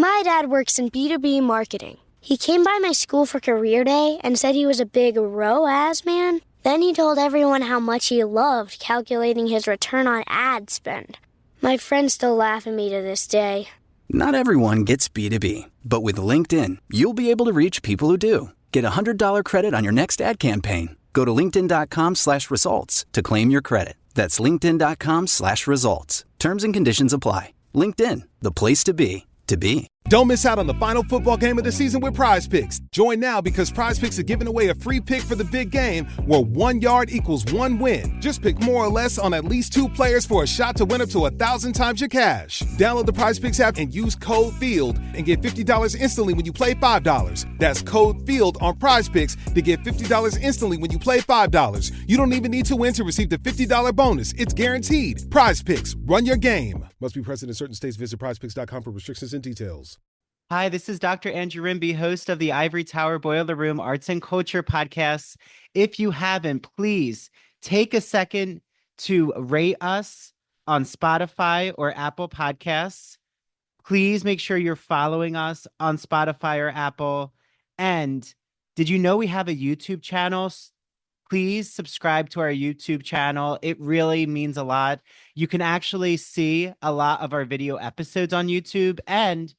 My dad works in B2B marketing. He came by my school for career day and said he was a big ROAS man. Then he told everyone how much he loved calculating his return on ad spend. My friends still laugh at me to this day. Not everyone gets B2B, but with LinkedIn, you'll be able to reach people who do. Get a $100 credit on your next ad campaign. Go to linkedin.com/results to claim your credit. That's linkedin.com/results. Terms and conditions apply. LinkedIn, the place to be, to be. Don't miss out on the final football game of the season with Prize Picks. Join now because Prize Picks are giving away a free pick for the big game where 1 yard equals 1 win. Just pick more or less on at least 2 players for a shot to win up to 1,000 times your cash. Download the Prize Picks app and use code FIELD and get $50 instantly when you play $5. That's code FIELD on Prize Picks to get $50 instantly when you play $5. You don't even need to win to receive the $50 bonus. It's guaranteed. Prize Picks. Run your game. Must be present in certain states. Visit prizepicks.com for restrictions and details. Hi, this is Dr. Andrew Rimby, host of the Ivory Tower Boiler Room Arts and Culture podcast. If you haven't, please take a second to rate us on Spotify or Apple Podcasts. Please make sure you're following us on Spotify or Apple. And did you know we have a YouTube channel? Please subscribe to our YouTube channel. It really means a lot. You can actually see a lot of our video episodes on YouTube. And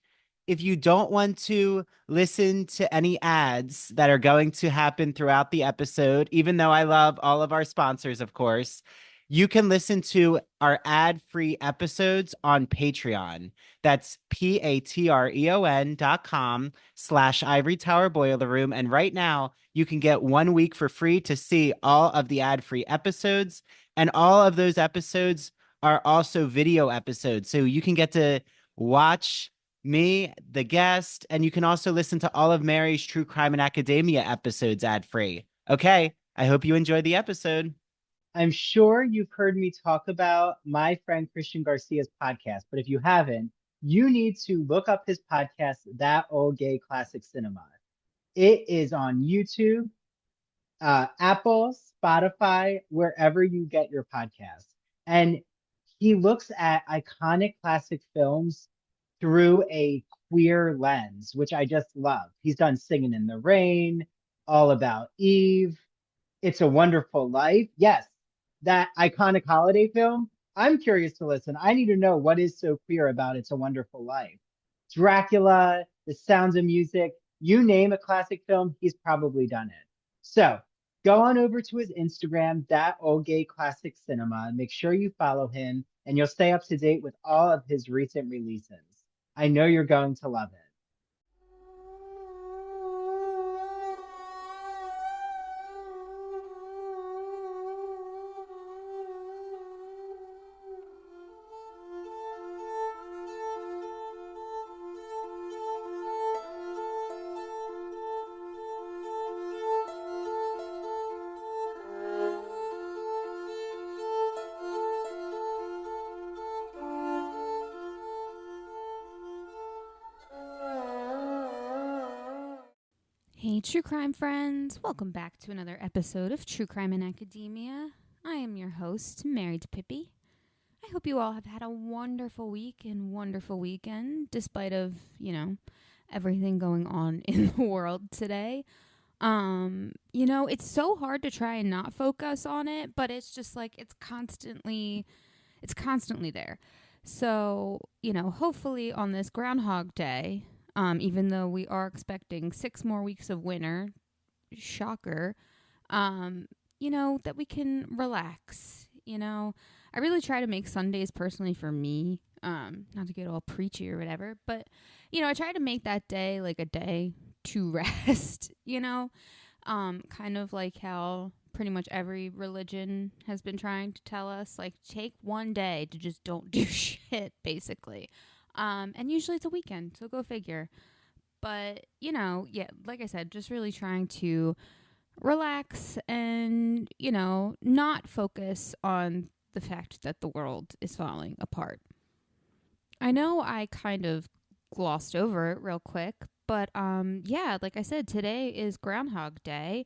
if you don't want to listen to any ads that are going to happen throughout the episode, even though I love all of our sponsors, of course, you can listen to our ad-free episodes on Patreon. That's patreon.com/Ivory Tower Boiler Room. And right now, you can get 1 week for free to see all of the ad-free episodes. And all of those episodes are also video episodes. So you can get to watch me, the guest, and you can also listen to all of Mary's True Crime and Academia episodes ad-free. Okay, I hope you enjoy the episode. I'm sure you've heard me talk about my friend Christian Garcia's podcast, but if you haven't, you need to look up his podcast, That Old Gay Classic Cinema. It is on YouTube, Apple, Spotify, wherever you get your podcasts. And he looks at iconic classic films through a queer lens, which I just love. He's done Singing in the Rain, All About Eve, It's a Wonderful Life. Yes, that iconic holiday film. I'm curious to listen. I need to know what is so queer about It's a Wonderful Life. Dracula, The Sounds of Music, you name a classic film, he's probably done it. So go on over to his Instagram, That Old Gay Classic Cinema. Make sure you follow him and you'll stay up to date with all of his recent releases. I know you're going to love it. Hey, true crime friends. Welcome back to another episode of True Crime in Academia. I am your host, Mary DiPipi. I hope you all have had a wonderful week and wonderful weekend, despite of, everything going on in the world today. It's so hard to try and not focus on it, but it's just like it's constantly there. So, hopefully on this Groundhog Day, even though we are expecting 6 more weeks of winter, shocker, that we can relax. I really try to make Sundays personally for me, not to get all preachy or whatever, but, I try to make that day like a day to rest, kind of like how pretty much every religion has been trying to tell us, like, take one day to just don't do shit, basically. And usually it's a weekend, so go figure. But, like I said, just really trying to relax and, not focus on the fact that the world is falling apart. I know I kind of glossed over it real quick, but, like I said, today is Groundhog Day.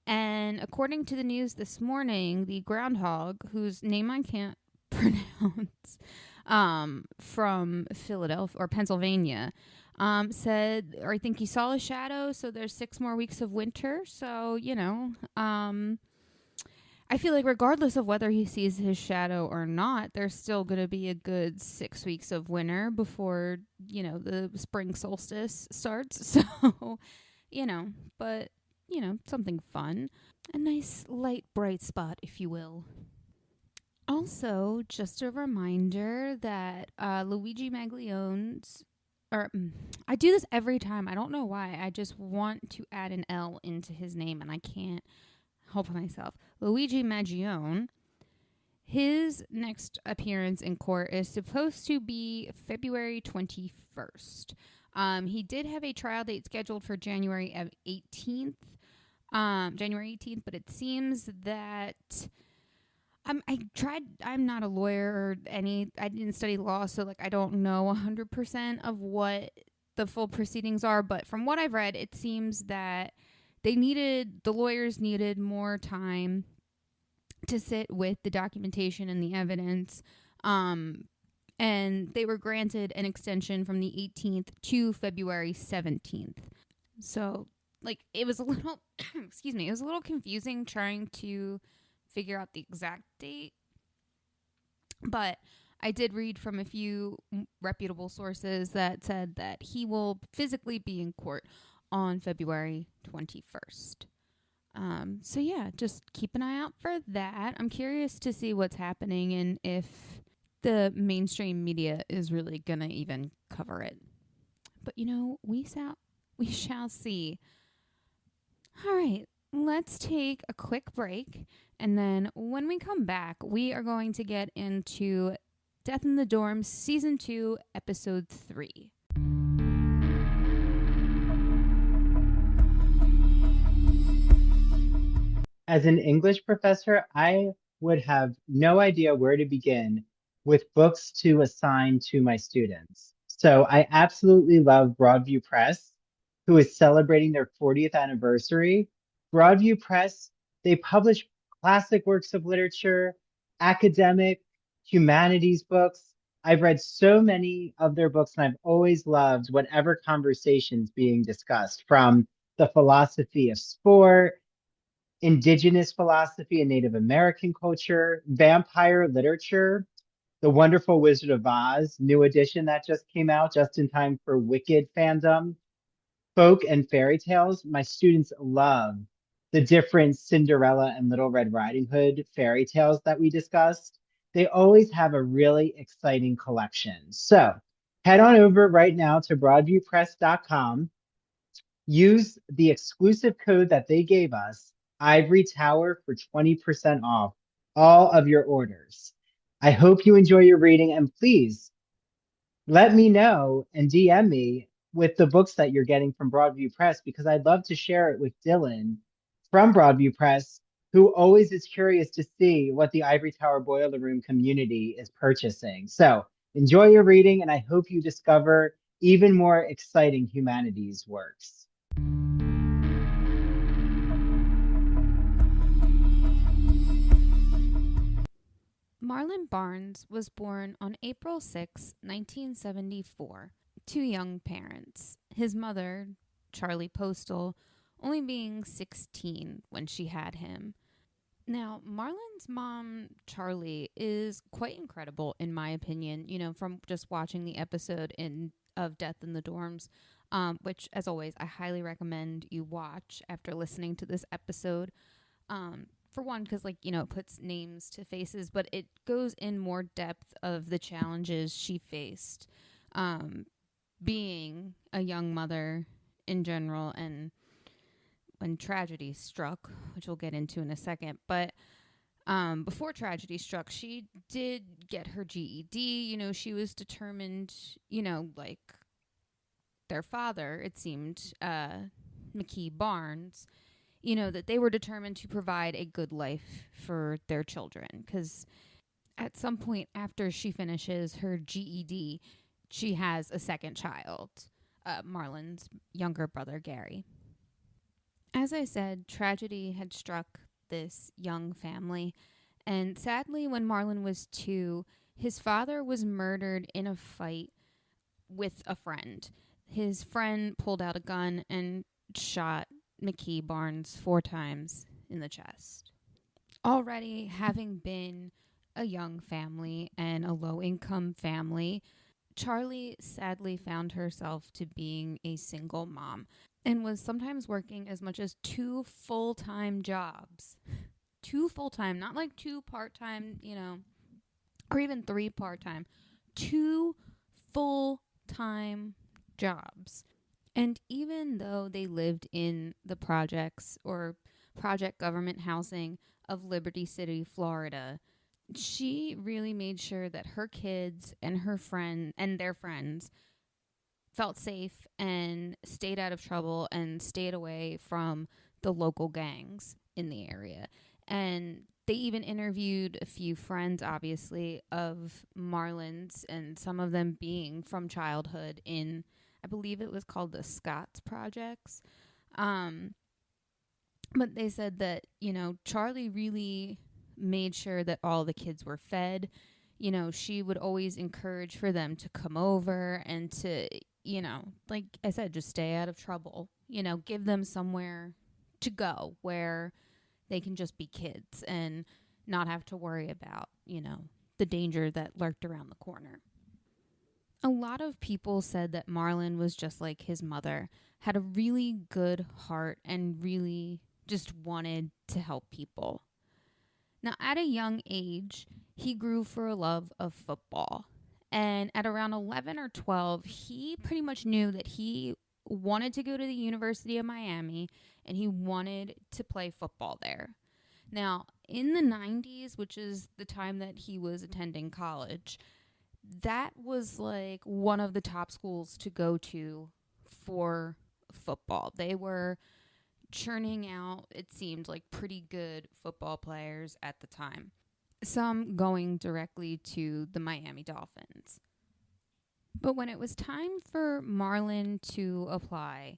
And according to the news this morning, the groundhog, whose name I can't pronounce, from Philadelphia or Pennsylvania, said, or I think he saw a shadow, so there's 6 more weeks of winter. So, I feel like regardless of whether he sees his shadow or not, there's still going to be a good 6 weeks of winter before, the spring solstice starts. So, but, something fun. A nice light bright spot, if you will. Also, just a reminder that Luigi Maglione's, I do this every time. I don't know why. I just want to add an L into his name, and I can't help myself. Luigi Maglione, his next appearance in court is supposed to be February 21st. He did have a trial date scheduled for January 18th, but it seems that I'm not a lawyer or I didn't study law, so I don't know 100% of what the full proceedings are, but from what I've read, it seems that the lawyers needed more time to sit with the documentation and the evidence, and they were granted an extension from the 18th to February 17th. So, it was a little, it was a little confusing trying to figure out the exact date, but I did read from a few reputable sources that said that he will physically be in court on February 21st. So yeah, just keep an eye out for that. I'm curious to see what's happening and if the mainstream media is really gonna even cover it. But we shall see. All right, let's take a quick break, and then when we come back, we are going to get into Death in the Dorms Season 2, Episode 3. As an English professor, I would have no idea where to begin with books to assign to my students. So I absolutely love Broadview Press, who is celebrating their 40th anniversary. Broadview Press, they publish classic works of literature, academic, humanities books. I've read so many of their books, and I've always loved whatever conversations being discussed, from the philosophy of sport, indigenous philosophy and Native American culture, vampire literature, The Wonderful Wizard of Oz, new edition that just came out just in time for Wicked fandom, folk and fairy tales. My students love the different Cinderella and Little Red Riding Hood fairy tales that we discussed. They always have a really exciting collection. So head on over right now to broadviewpress.com. Use the exclusive code that they gave us, Ivory Tower, for 20% off all of your orders. I hope you enjoy your reading, and please let me know and DM me with the books that you're getting from Broadview Press, because I'd love to share it with Dylan from Broadview Press, who always is curious to see what the Ivory Tower Boiler Room community is purchasing. So enjoy your reading, and I hope you discover even more exciting humanities works. Marlin Barnes was born on April 6, 1974, to young parents. His mother, Charlie Postal, only being 16 when she had him. Now, Marlin's mom, Charlie, is quite incredible, in my opinion, from just watching the episode of Death in the Dorms, which, as always, I highly recommend you watch after listening to this episode. For one, because, it puts names to faces, but it goes in more depth of the challenges she faced being a young mother in general, and when tragedy struck, which we'll get into in a second. But before tragedy struck, she did get her GED. She was determined, their father, it seemed, McKee Barnes, that they were determined to provide a good life for their children. Because at some point after she finishes her GED, she has a second child, Marlin's younger brother, Gary. As I said, tragedy had struck this young family. And sadly, when Marlin was 2, his father was murdered in a fight with a friend. his friend pulled out a gun and shot McKee Barnes 4 times in the chest. Already having been a young family and a low-income family, Charlie sadly found herself to being a single mom and was sometimes working as much as 2 full-time jobs. 2 full-time, not like 2 part-time, or even 3 part-time. 2 full-time jobs. And even though they lived in the projects or project government housing of Liberty City, Florida, she really made sure that her kids and their friends felt safe and stayed out of trouble and stayed away from the local gangs in the area. And they even interviewed a few friends, obviously, of Marlin's, and some of them being from childhood in, I believe it was called the Scott's Projects. But they said that, Charlie really made sure that all the kids were fed. She would always encourage for them to come over and to, like I said, just stay out of trouble. Give them somewhere to go where they can just be kids and not have to worry about, the danger that lurked around the corner. A lot of people said that Marlin was just like his mother, had a really good heart and really just wanted to help people. Now, at a young age, he grew for a love of football. And at around 11 or 12, he pretty much knew that he wanted to go to the University of Miami and he wanted to play football there. Now, in the 90s, which is the time that he was attending college, that was like one of the top schools to go to for football. They were churning out, it seemed like, pretty good football players at the time. Some going directly to the Miami Dolphins. But when it was time for Marlin to apply,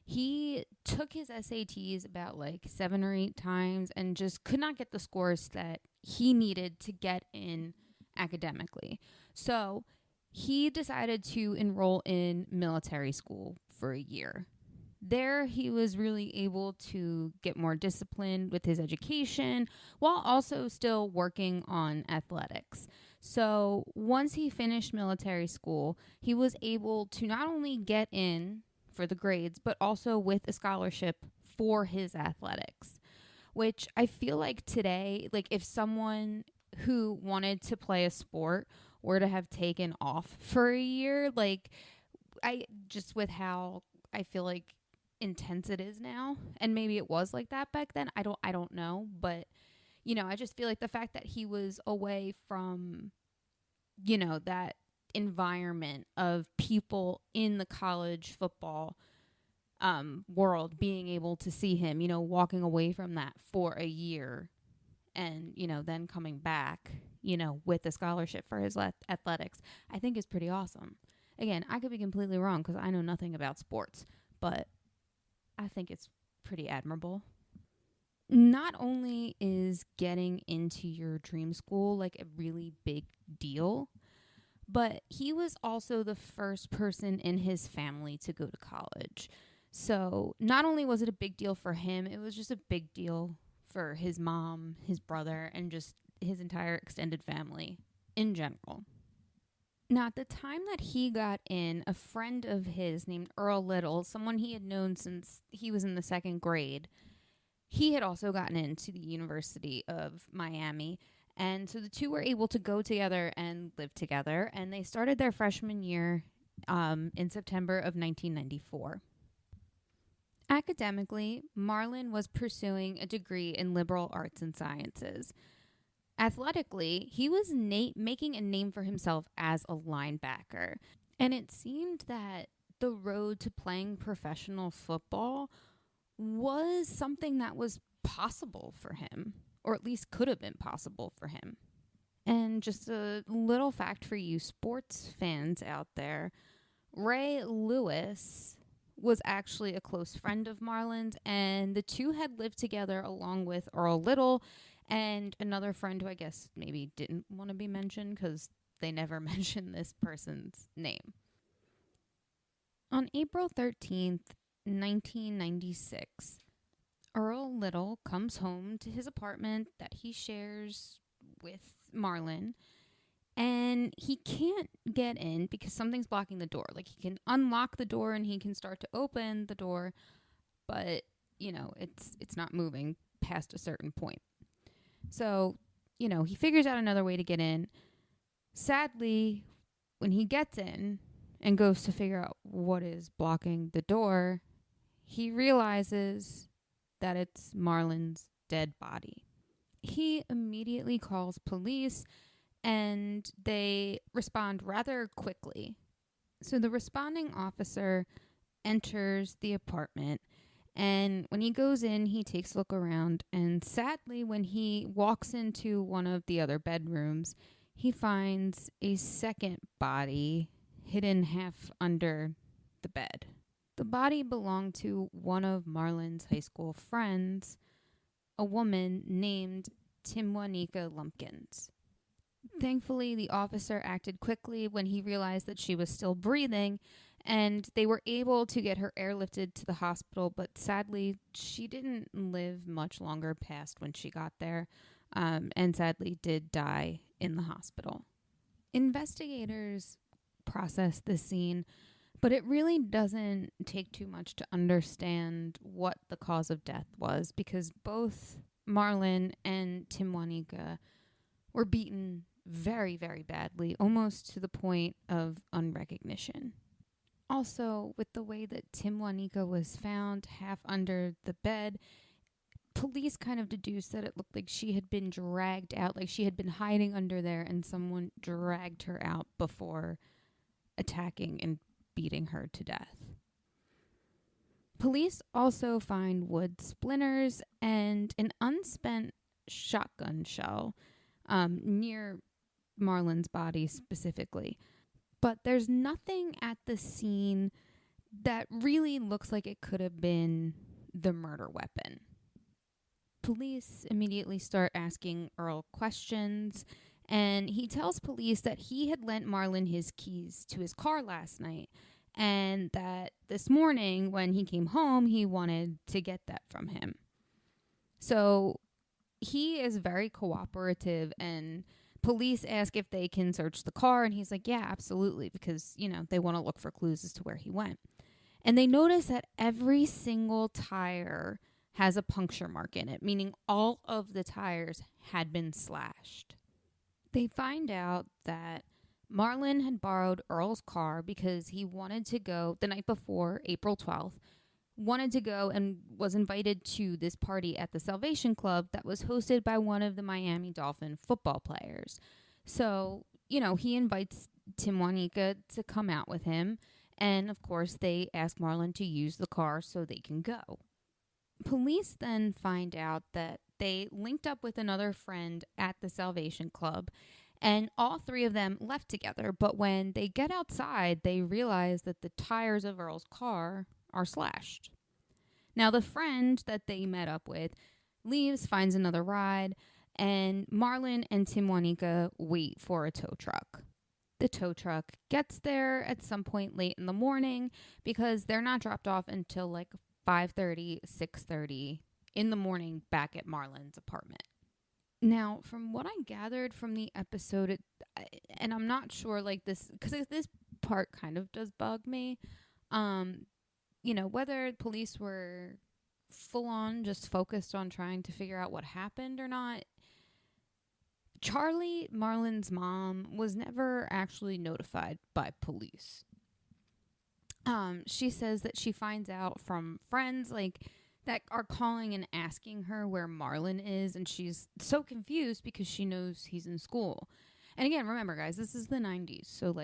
he took his SATs about like 7 or 8 times and just could not get the scores that he needed to get in academically. So he decided to enroll in military school for a year. There, he was really able to get more disciplined with his education while also still working on athletics. So once he finished military school, he was able to not only get in for the grades, but also with a scholarship for his athletics, which I feel like today, like if someone who wanted to play a sport were to have taken off for a year, like with how I feel like intense it is now, and maybe it was like that back then, I don't know, but I just feel like the fact that he was away from that environment of people in the college football world being able to see him, walking away from that for a year and then coming back with a scholarship for his athletics, I think is pretty awesome. Again, I could be completely wrong because I know nothing about sports, but I think it's pretty admirable. Not only is getting into your dream school like a really big deal, but he was also the first person in his family to go to college. So not only was it a big deal for him, it was just a big deal for his mom, his brother, and just his entire extended family in general. Now, at the time that he got in, a friend of his named Earl Little, someone he had known since he was in the 2nd grade, he had also gotten into the University of Miami. And so the two were able to go together and live together. And they started their freshman year in September of 1994. Academically, Marlin was pursuing a degree in liberal arts and sciences. Athletically, he was making a name for himself as a linebacker. And it seemed that the road to playing professional football was something that was possible for him, or at least could have been possible for him. And just a little fact for you sports fans out there, Ray Lewis was actually a close friend of Marlin's, and the two had lived together along with Earl Little and another friend who I guess maybe didn't want to be mentioned because they never mentioned this person's name. On April 13th, 1996, Earl Little comes home to his apartment that he shares with Marlin, and he can't get in because something's blocking the door. Like, he can unlock the door and he can start to open the door, but, it's not moving past a certain point. So, he figures out another way to get in. Sadly, when he gets in and goes to figure out what is blocking the door, he realizes that it's Marlin's dead body. He immediately calls police, and they respond rather quickly. So the responding officer enters the apartment, and when he goes in, he takes a look around, and sadly, when he walks into one of the other bedrooms, he finds a second body hidden half under the bed. The body belonged to one of Marlin's high school friends, a woman named Timwankia Lumpkins. Thankfully, the officer acted quickly when he realized that she was still breathing, and they were able to get her airlifted to the hospital, but sadly, she didn't live much longer past when she got there, and sadly did die in the hospital. Investigators process the scene, but it really doesn't take too much to understand what the cause of death was, because both Marlin and Timwankia were beaten very, very badly, almost to the point of unrecognition. Also, with the way that Timwankia was found half under the bed, police kind of deduced that it looked like she had been dragged out, like she had been hiding under there and someone dragged her out before attacking and beating her to death. Police also find wood splinters and an unspent shotgun shell near Marlin's body specifically. But there's nothing at the scene that really looks like it could have been the murder weapon. Police immediately start asking Earl questions, and he tells police that he had lent Marlin his keys to his car last night, and that this morning when he came home, he wanted to get that from him. So he is very cooperative, and police ask if they can search the car, and he's like, yeah, absolutely, because, they want to look for clues as to where he went. And they notice that every single tire has a puncture mark in it, meaning all of the tires had been slashed. They find out that Marlin had borrowed Earl's car because he wanted to go the night before, April 12th, wanted to go and was invited to this party at the Salvation Club that was hosted by one of the Miami Dolphin football players. So, he invites Timwankia to come out with him. And, of course, they ask Marlin to use the car so they can go. Police then find out that they linked up with another friend at the Salvation Club, and all three of them left together. But when they get outside, they realize that the tires of Earl's car are slashed. Now, the friend that they met up with leaves, finds another ride, and Marlin and Timwankia wait for a tow truck. The tow truck gets there at some point late in the morning because they're not dropped off until like 5:30, 6:30 in the morning back at Marlin's apartment. Now, from what I gathered from the episode, and I'm not sure like this, because this part kind of does bug me, whether police were full on just focused on trying to figure out what happened or not. Charlie, Marlin's mom, was never actually notified by police. She says that she finds out from friends that are calling and asking her where Marlin is, and she's so confused because she knows he's in school. And again, remember guys, this is the 90s, so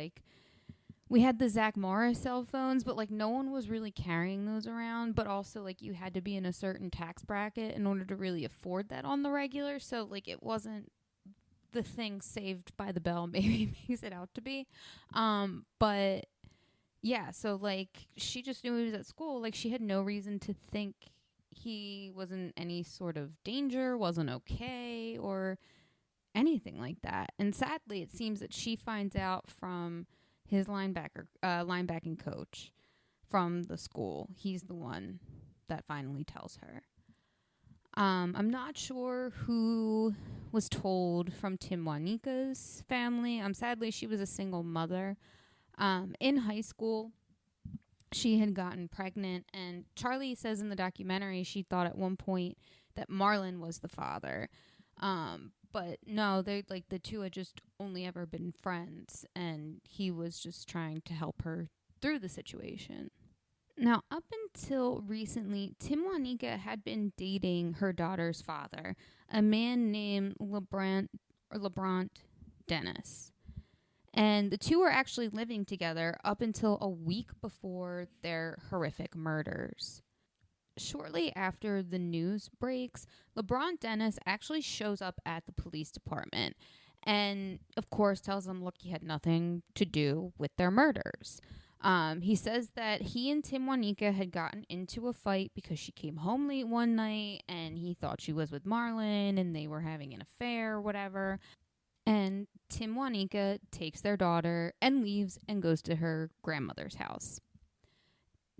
we had the Zach Morris cell phones, but no one was really carrying those around, but also you had to be in a certain tax bracket in order to really afford that on the regular, so it wasn't the thing Saved by the Bell maybe makes it out to be. But yeah, so she just knew he was at school. She had no reason to think he was in any sort of danger, wasn't okay, or anything like that. And sadly, it seems that she finds out from his linebacking coach, from the school. He's the one that finally tells her. I'm not sure who was told from Timwankia's family. Sadly, she was a single mother. In high school, she had gotten pregnant, and Charlie says in the documentary she thought at one point that Marlin was the father. But no, they the two had just only ever been friends, and he was just trying to help her through the situation. Now, up until recently, Timwankia had been dating her daughter's father, a man named LeBrant Dennis. And the two were actually living together up until a week before their horrific murders. Shortly after the news breaks, LeBron Dennis actually shows up at the police department and, of course, tells them, look, he had nothing to do with their murders. He says that he and Timwankia had gotten into a fight because she came home late one night and he thought she was with Marlin and they were having an affair or whatever. And Timwankia takes their daughter and leaves and goes to her grandmother's house.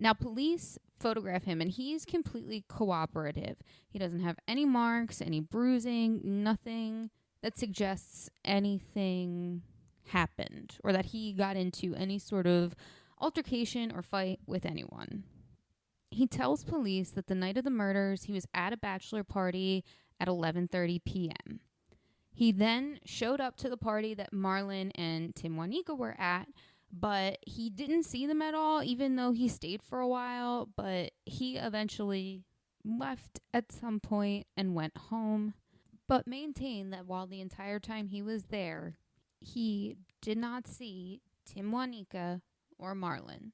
Now, police photograph him, and he's completely cooperative. He doesn't have any marks, any bruising, nothing that suggests anything happened or that he got into any sort of altercation or fight with anyone. He tells police that the night of the murders, he was at a bachelor party at 11:30 p.m. He then showed up to the party that Marlin and Timwankia were at, but he didn't see them at all, even though he stayed for a while. But he eventually left at some point and went home, but maintained that while the entire time he was there, he did not see Timwankia or Marlin.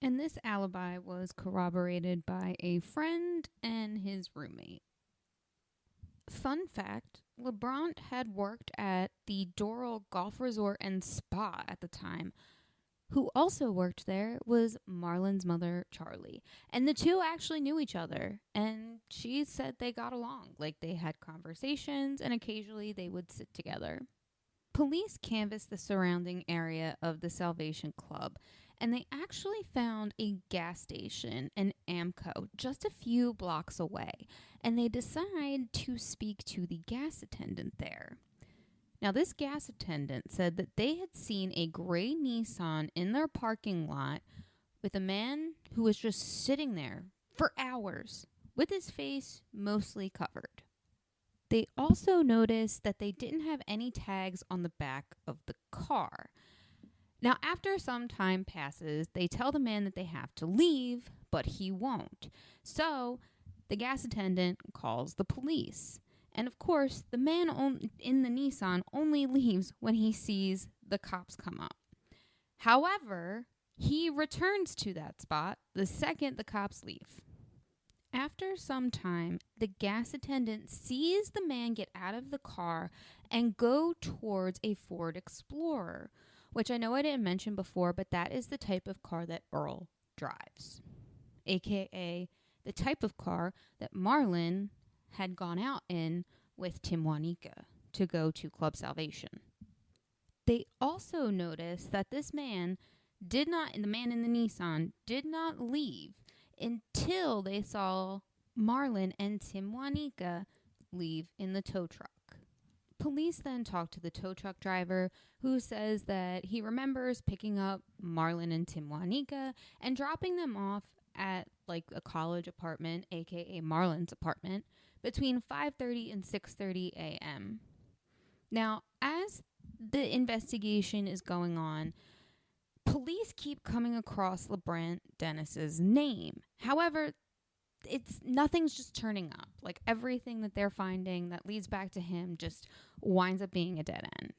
And this alibi was corroborated by a friend and his roommate. Fun fact, LeBron had worked at the Doral Golf Resort and Spa at the time. Who also worked there was Marlin's mother, Charlie. And the two actually knew each other. And she said they got along. Like, they had conversations and occasionally they would sit together. Police canvassed the surrounding area of the Salvation Club, and they actually found a gas station, an Amco, just a few blocks away, and they decide to speak to the gas attendant there. Now, this gas attendant said that they had seen a gray Nissan in their parking lot with a man who was just sitting there for hours with his face mostly covered. They also noticed that they didn't have any tags on the back of the car. Now, after some time passes, they tell the man that they have to leave, but he won't. So the gas attendant calls the police. And of course, the man in the Nissan only leaves when he sees the cops come up. However, he returns to that spot the second the cops leave. After some time, the gas attendant sees the man get out of the car and go towards a Ford Explorer, which I know I didn't mention before, but that is the type of car that Earl drives, aka the type of car that Marlin had gone out in with Timwankia to go to Club Salvation. They also noticed that the man in the Nissan did not leave until they saw Marlin and Timwankia leave in the tow truck. Police then talked to the tow truck driver, who says that he remembers picking up Marlin and Timwankia and dropping them off at a college apartment, aka Marlin's apartment, between 5:30 and 6:30 a.m. Now, as the investigation is going on, police keep coming across LeBrant Dennis's name. However, nothing's just turning up. Everything that they're finding that leads back to him just winds up being a dead end.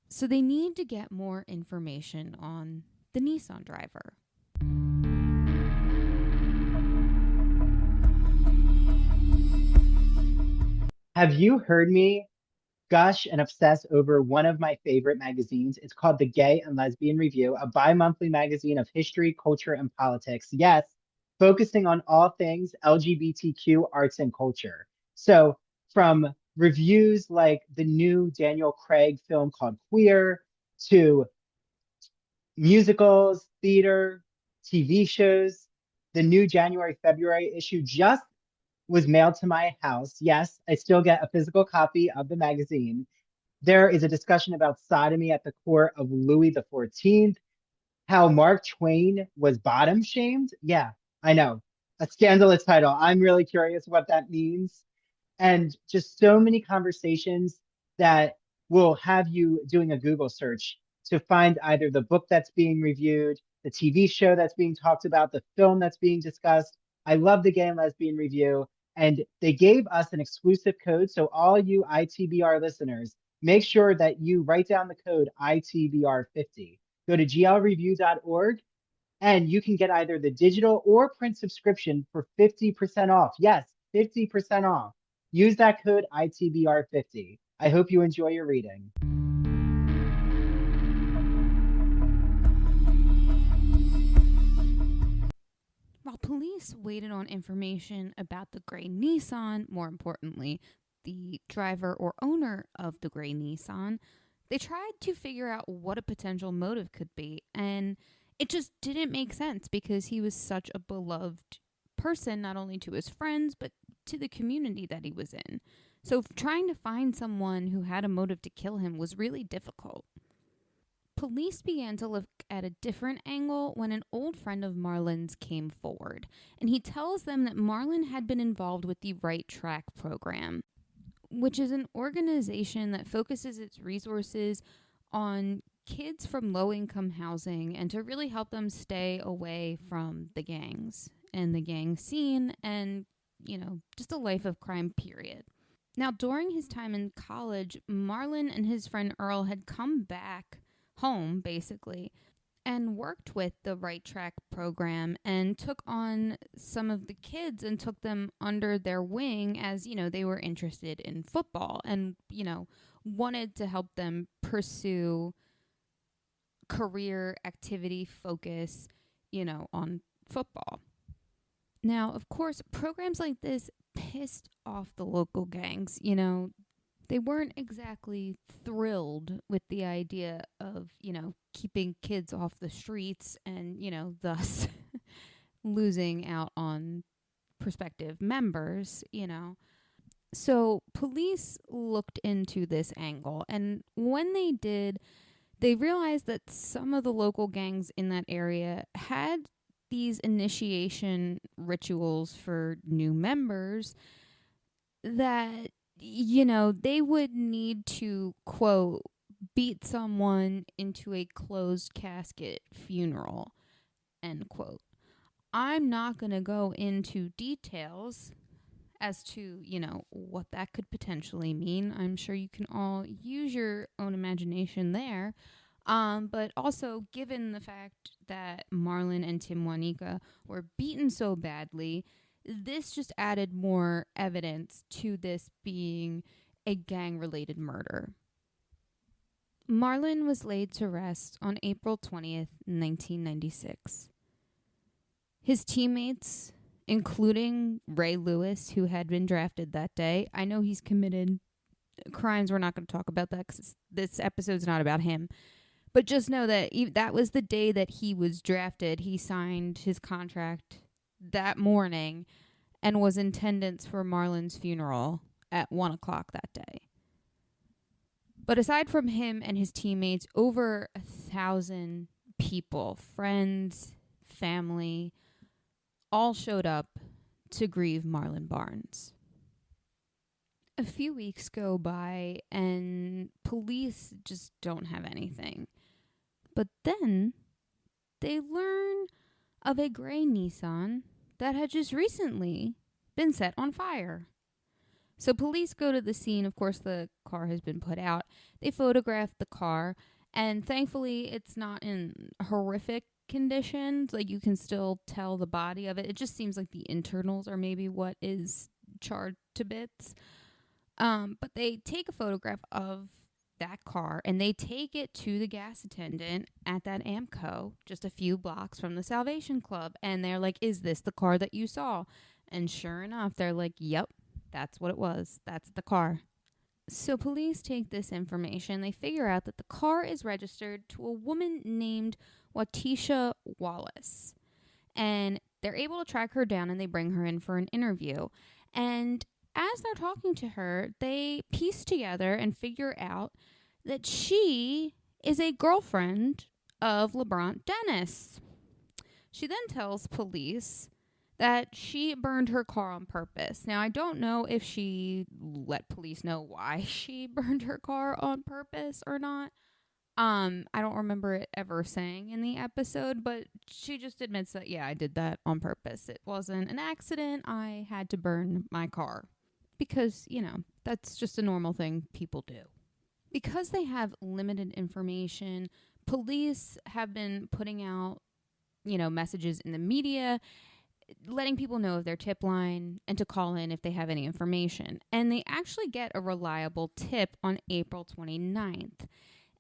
So they need to get more information on the Nissan driver. Have you heard me gush and obsess over one of my favorite magazines? It's called The Gay and Lesbian Review, a bi-monthly magazine of history, culture, and politics. Yes, focusing on all things LGBTQ arts and culture. So from reviews like the new Daniel Craig film called Queer, to musicals, theater, TV shows. The new January-February issue just was mailed to my house. Yes, I still get a physical copy of the magazine. There is a discussion about sodomy at the court of Louis XIV, how Mark Twain was bottom shamed. Yeah, I know. A scandalous title. I'm really curious what that means. And just so many conversations that will have you doing a Google search to find either the book that's being reviewed, the TV show that's being talked about, the film that's being discussed. I love the Gay and Lesbian Review. And they gave us an exclusive code. So all you ITBR listeners, make sure that you write down the code ITBR50. Go to glreview.org and you can get either the digital or print subscription for 50% off. Yes, 50% off. Use that code ITBR50. I hope you enjoy your reading. While police waited on information about the gray Nissan, more importantly, the driver or owner of the gray Nissan, they tried to figure out what a potential motive could be. And it just didn't make sense because he was such a beloved person, not only to his friends, but to the community that he was in. So trying to find someone who had a motive to kill him was really difficult. Police began to look at a different angle when an old friend of Marlin's came forward, and he tells them that Marlin had been involved with the Right Track program, which is an organization that focuses its resources on kids from low-income housing and to really help them stay away from the gangs and the gang scene and, just a life of crime, period. Now, during his time in college, Marlin and his friend Earl had come back home, basically, and worked with the Right Track program and took on some of the kids and took them under their wing as, they were interested in football and, wanted to help them pursue career activity focus, on football. Now, of course, programs like this pissed off the local gangs. They weren't exactly thrilled with the idea of, keeping kids off the streets and, thus losing out on prospective members, So police looked into this angle, and when they did, they realized that some of the local gangs in that area had these initiation rituals for new members that, they would need to, quote, beat someone into a closed casket funeral, end quote. I'm not going to go into details as to, what that could potentially mean. I'm sure you can all use your own imagination there. But also, given the fact that Marlin and Timwankia were beaten so badly, this just added more evidence to this being a gang-related murder. Marlin was laid to rest on April 20th, 1996. His teammates, including Ray Lewis, who had been drafted that day, I know he's committed crimes. We're not going to talk about that because this episode's not about him. But just know that that was the day that he was drafted. He signed his contract that morning and was in attendance for Marlin's funeral at 1 o'clock that day. But aside from him and his teammates, over 1,000 people, friends, family, all showed up to grieve Marlin Barnes. A few weeks go by and police just don't have anything. But then they learn of a gray Nissan that had just recently been set on fire. So police go to the scene. Of course, the car has been put out. They photograph the car, and thankfully it's not in horrific conditions. Like, you can still tell the body of it. It just seems like the internals are maybe what is charred to bits. But they take a photograph of that car and they take it to the gas attendant at that Amco just a few blocks from the Salvation Club, and they're like, is this the car that you saw? And sure enough, they're like, yep, that's what it was. That's the car. So police take this information. They figure out that the car is registered to a woman named Watisha Wallace. And they're able to track her down and they bring her in for an interview. And as they're talking to her, they piece together and figure out that she is a girlfriend of LeBron Dennis. She then tells police that she burned her car on purpose. Now, I don't know if she let police know why she burned her car on purpose or not. I don't remember it ever saying in the episode, but she just admits that, yeah, I did that on purpose. It wasn't an accident. I had to burn my car because, you know, that's just a normal thing people do. Because they have limited information, police have been putting out, you know, messages in the media, letting people know of their tip line and to call in if they have any information. And they actually get a reliable tip on April 29th.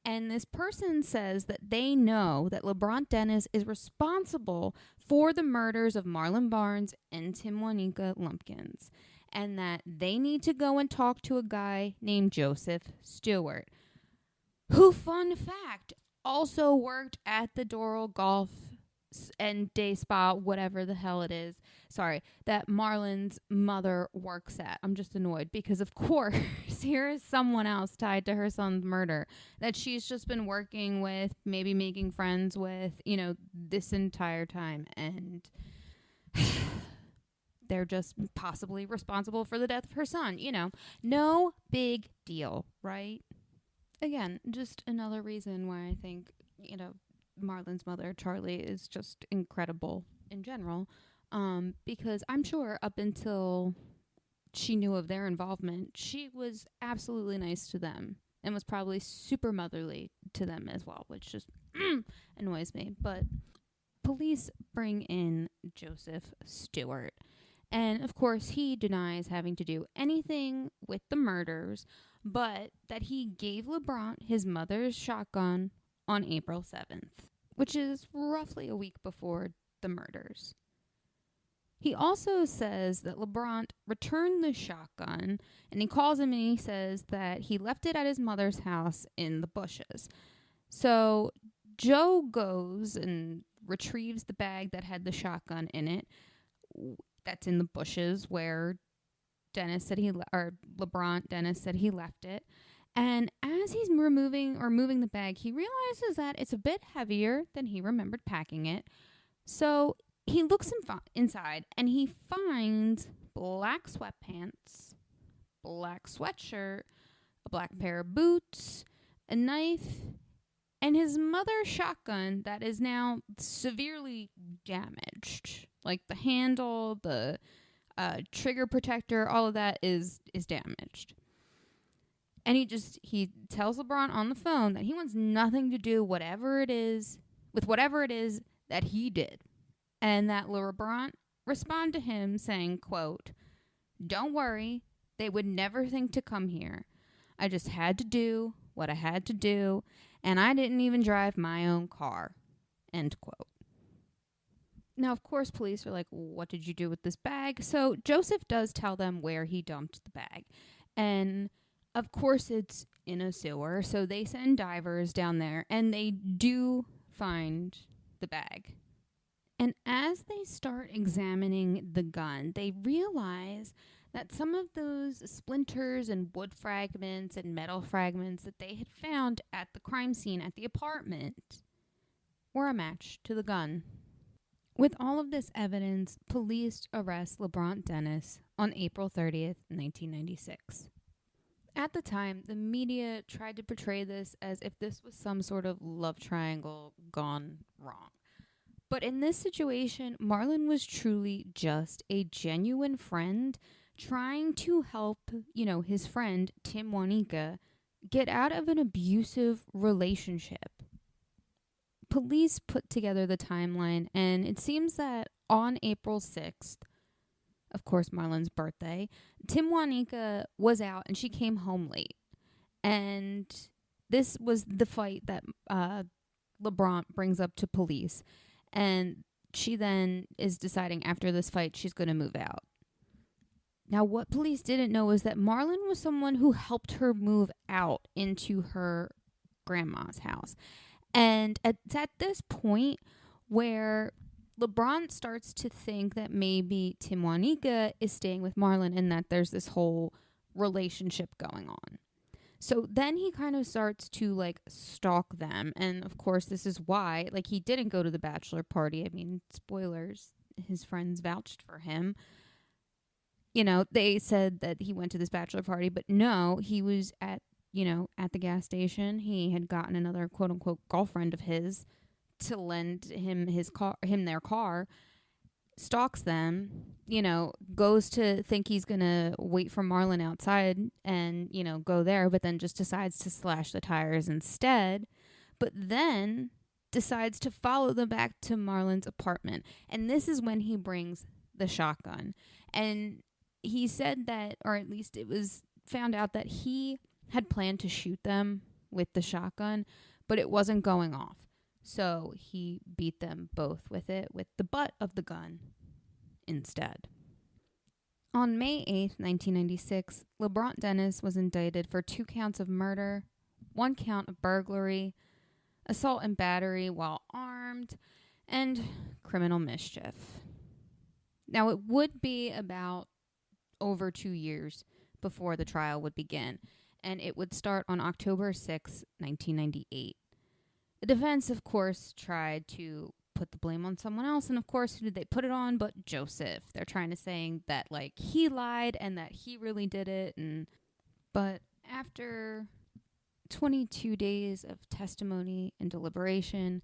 And this person says that they know that LeBron Dennis is responsible for the murders of Marlin Barnes and Timwankia Lumpkins, and that they need to go and talk to a guy named Joseph Stewart, who, fun fact, also worked at the Doral Golf and Day Spa, whatever the hell it is. Sorry, that Marlin's mother works at. I'm just annoyed because, of course, here is someone else tied to her son's murder that she's just been working with, maybe making friends with, you know, this entire time. And they're just possibly responsible for the death of her son. You know, no big deal, right? Again, just another reason why I think, you know, Marlin's mother, Charlie, is just incredible in general, because I'm sure up until she knew of their involvement, she was absolutely nice to them and was probably super motherly to them as well, which just annoys me. But police bring in Joseph Stewart, and of course he denies having to do anything with the murders, but that he gave LeBron his mother's shotgun on April 7th, which is roughly a week before the murders. He also says that LeBron returned the shotgun, and he calls him and he says that he left it at his mother's house in the bushes. So Joe goes and retrieves the bag that had the shotgun in it. That's in the bushes where LeBron Dennis said he left it. And as he's moving the bag, he realizes that it's a bit heavier than he remembered packing it. So he looks inside and he finds black sweatpants, black sweatshirt, a black pair of boots, a knife, and his mother's shotgun that is now severely damaged. Like the handle, the trigger protector, all of that is damaged. And he tells LeBron on the phone that he wants nothing to do with whatever it is that he did. And that LeBron respond to him saying, quote, "Don't worry, they would never think to come here. I just had to do what I had to do, and I didn't even drive my own car." End quote. Now, of course, police are like, what did you do with this bag? So Joseph does tell them where he dumped the bag. And of course, it's in a sewer, so they send divers down there, and they do find the bag. And as they start examining the gun, they realize that some of those splinters and wood fragments and metal fragments that they had found at the crime scene at the apartment were a match to the gun. With all of this evidence, police arrest LeBron Dennis on April 30th, 1996. At the time, the media tried to portray this as if this was some sort of love triangle gone wrong. But in this situation, Marlin was truly just a genuine friend trying to help, his friend, Timwankia, get out of an abusive relationship. Police put together the timeline, and it seems that on April 6th, of course, Marlin's birthday, Timwankia was out and she came home late. And this was the fight that LeBron brings up to police. And she then is deciding after this fight she's going to move out. Now, what police didn't know is that Marlin was someone who helped her move out into her grandma's house. And it's at this point where LeBron starts to think that maybe Timwankia is staying with Marlin and that there's this whole relationship going on. So then he kind of starts to like stalk them. And of course, this is why, like, he didn't go to the bachelor party. I mean, spoilers, his friends vouched for him. You know, they said that he went to this bachelor party, but no, he was at the gas station. He had gotten another quote unquote girlfriend of his to lend him their car, stalks them, goes to think he's going to wait for Marlin outside and, go there, but then just decides to slash the tires instead, but then decides to follow them back to Marlin's apartment. And this is when he brings the shotgun. And he said that, or at least it was found out that he had planned to shoot them with the shotgun, but it wasn't going off. So he beat them both with the butt of the gun instead. On May 8th, 1996, LeBron Dennis was indicted for 2 counts of murder, 1 count of burglary, assault and battery while armed, and criminal mischief. Now, it would be about over 2 years before the trial would begin, and it would start on October 6, 1998. The defense, of course, tried to put the blame on someone else, and of course, who did they put it on but Joseph? They're trying to say that, like, he lied and that he really did it, but after 22 days of testimony and deliberation,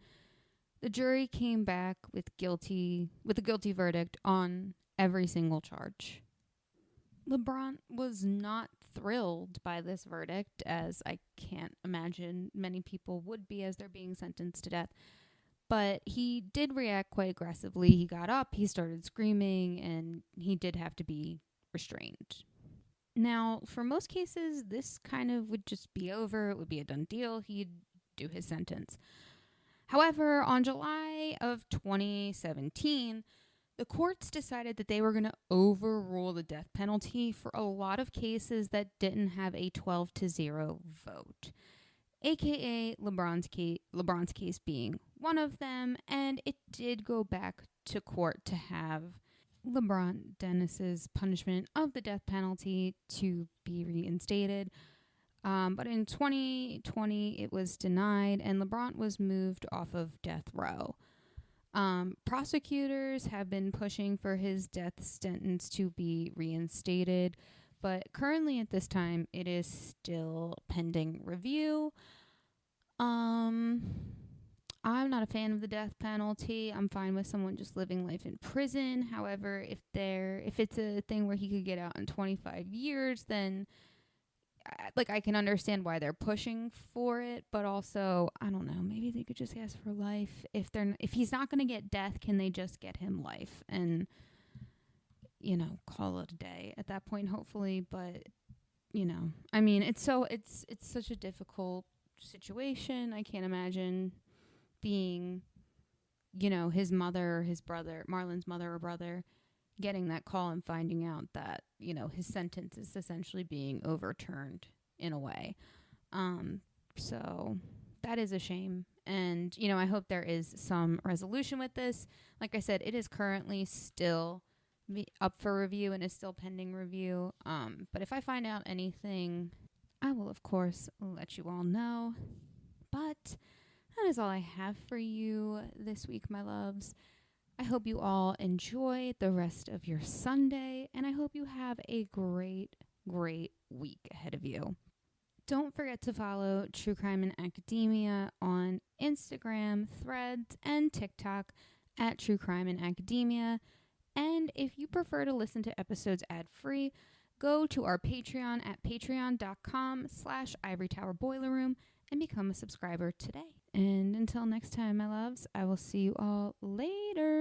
the jury came back with a guilty verdict on every single charge. LeBron was not thrilled by this verdict, as I can't imagine many people would be as they're being sentenced to death. But he did react quite aggressively. He got up, he started screaming, and he did have to be restrained. Now, for most cases, this kind of would just be over. It would be a done deal. He'd do his sentence. However, on July of 2017, the courts decided that they were going to overrule the death penalty for a lot of cases that didn't have a 12-0 vote, aka LeBron's case being one of them, and it did go back to court to have LeBron Dennis's punishment of the death penalty to be reinstated. But in 2020, it was denied, and LeBron was moved off of death row. Prosecutors have been pushing for his death sentence to be reinstated, but currently at this time, it is still pending review. I'm not a fan of the death penalty. I'm fine with someone just living life in prison. However, if it's a thing where he could get out in 25 years, then I can understand why they're pushing for it, but also, I don't know, maybe they could just ask for life. If he's not going to get death, can they just get him life and, call it a day at that point, hopefully. But, I mean, it's such a difficult situation. I can't imagine being, his mother or his brother, Marlin's mother or brother, getting that call and finding out that, his sentence is essentially being overturned in a way. So that is a shame. And, I hope there is some resolution with this. Like I said, it is currently still up for review and is still pending review. But if I find out anything, I will, of course, let you all know. But that is all I have for you this week, my loves. I hope you all enjoy the rest of your Sunday, and I hope you have a great, great week ahead of you. Don't forget to follow True Crime in Academia on Instagram, Threads, and TikTok at True Crime in Academia. And if you prefer to listen to episodes ad-free, go to our Patreon at patreon.com/Ivory Tower Boiler Room and become a subscriber today. And until next time, my loves, I will see you all later.